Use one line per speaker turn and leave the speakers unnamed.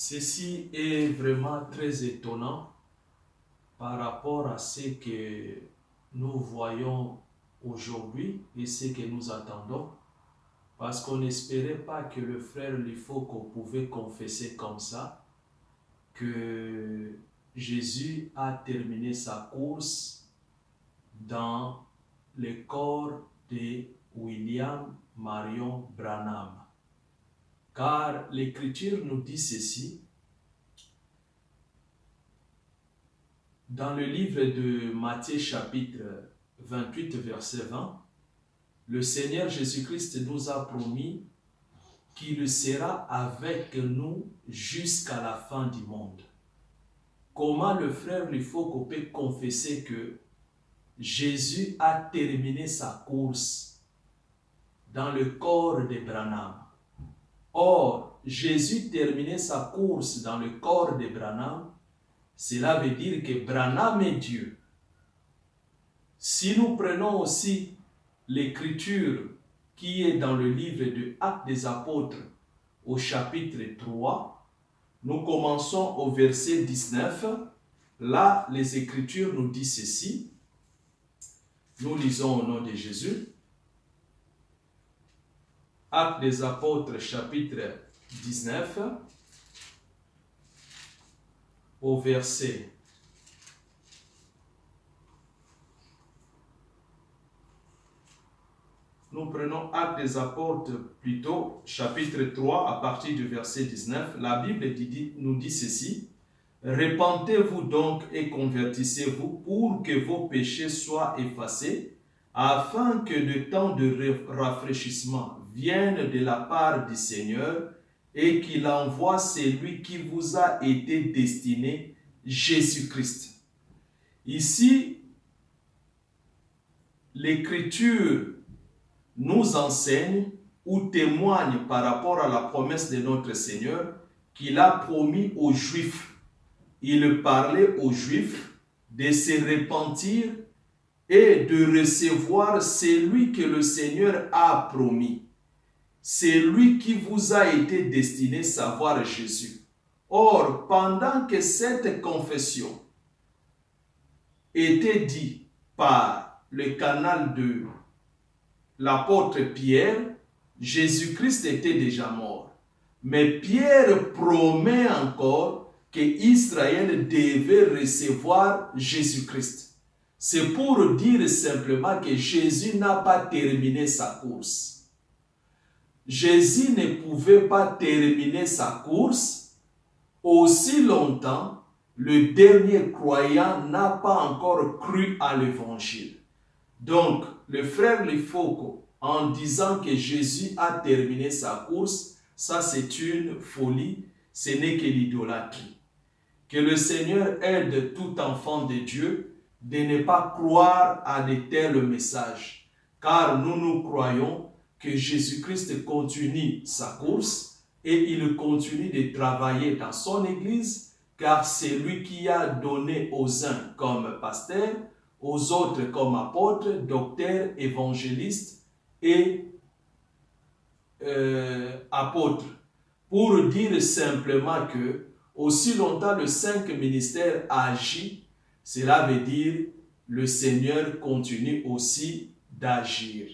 Ceci est vraiment très étonnant par rapport à ce que nous voyons aujourd'hui et ce que nous attendons, parce qu'on n'espérait pas que le frère Lifoko pouvait confesser comme ça, que Jésus a terminé sa course dans le corps de William Marion Branham. Car l'Écriture nous dit ceci, dans le livre de Matthieu chapitre 28 verset 20, le Seigneur Jésus-Christ nous a promis qu'il sera avec nous jusqu'à la fin du monde. Comment le frère Lifoko peut confesser que Jésus a terminé sa course dans le corps de Branham? Or, Jésus terminait sa course dans le corps de Branham, cela veut dire que Branham est Dieu. Si nous prenons aussi l'écriture qui est dans le livre de Actes des Apôtres au chapitre 3, nous commençons au verset 19. Là, les Écritures nous disent ceci. Nous lisons au nom de Jésus. Actes des Apôtres, chapitre 19, au verset 19. Nous prenons Actes des Apôtres plutôt, chapitre 3, à partir du verset 19. La Bible nous dit ceci. « Repentez-vous donc et convertissez-vous pour que vos péchés soient effacés, afin que le temps de rafraîchissement vienne de la part du Seigneur et qu'il envoie celui qui vous a été destiné, Jésus-Christ. » Ici, l'Écriture nous enseigne ou témoigne par rapport à la promesse de notre Seigneur qu'il a promis aux Juifs. Il parlait aux Juifs de se repentir et de recevoir celui que le Seigneur a promis. C'est lui qui vous a été destiné, savoir Jésus. Or, pendant que cette confession était dite par le canal de l'apôtre Pierre, Jésus-Christ était déjà mort. Mais Pierre promet encore qu'Israël devait recevoir Jésus-Christ. C'est pour dire simplement que Jésus n'a pas terminé sa course. Jésus ne pouvait pas terminer sa course aussi longtemps le dernier croyant n'a pas encore cru à l'évangile. Donc, le frère Lifoko, en disant que Jésus a terminé sa course, ça c'est une folie, ce n'est que l'idolâtrie. Que le Seigneur aide tout enfant de Dieu de ne pas croire à de tels messages, car nous croyons que Jésus-Christ continue sa course et il continue de travailler dans son Église, car c'est lui qui a donné aux uns comme pasteurs, aux autres comme apôtres, docteurs, évangélistes et apôtres, pour dire simplement que aussi longtemps le 5 ministère agit, cela veut dire le Seigneur continue aussi d'agir.